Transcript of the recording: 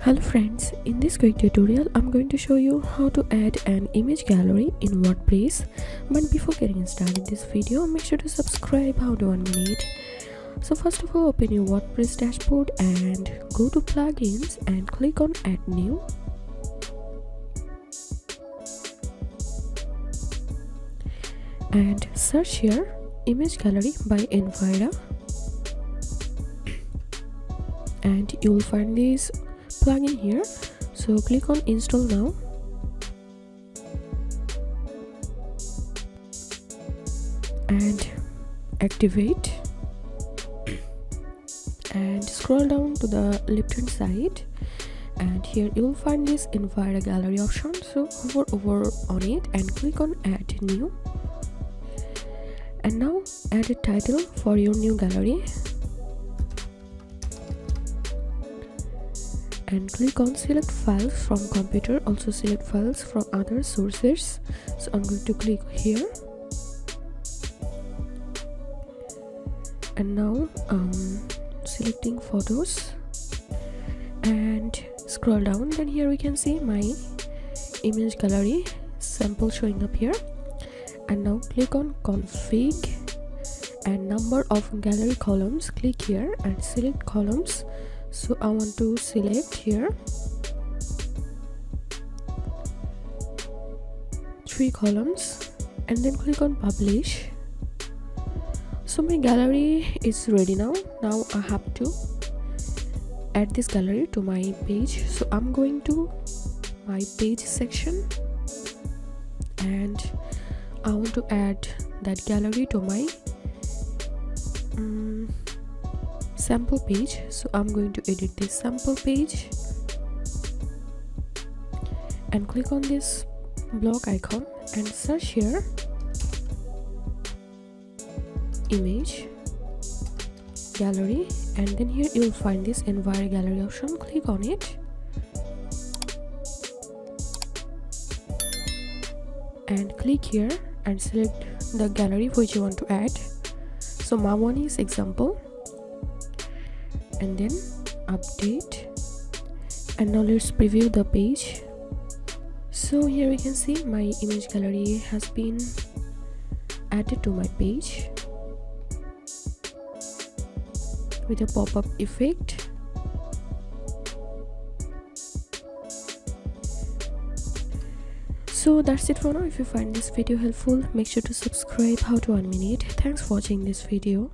Hello friends, in this quick tutorial I'm going to show you how to add an image gallery in WordPress. But before getting started this video, make sure to subscribe. How to 1 minute. So first of all, open your WordPress dashboard and go to plugins and click on add new. And search here image gallery by Envira, and you will find this plugin here. So click on install now, and activate, and scroll down to the left hand side, and here you will find this Envira gallery option. So hover over on it and click on add new, and now add a title for your new gallery, and click on select files from computer. Also select files from other sources. So I'm going to click here, and now selecting photos and scroll down. Then here we can see my image gallery sample showing up here. And now click on config and number of gallery columns. Click here and select columns. So I want to select here 3 columns, and then click on publish. So my gallery is ready now. Now I have to add this gallery to my page. So I'm going to my page section, and I want to add that gallery to my sample page. So I'm going to edit this sample page and click on this block icon and search here image gallery, and then here you'll find this Envira gallery option. Click on it and click here and select the gallery which you want to add. So my one is example, and then update, and now let's preview the page. So here we can see my image gallery has been added to my page with a pop-up effect. So that's it for now. If you find this video helpful, make sure to subscribe. How to 1 minute. Thanks for watching this video.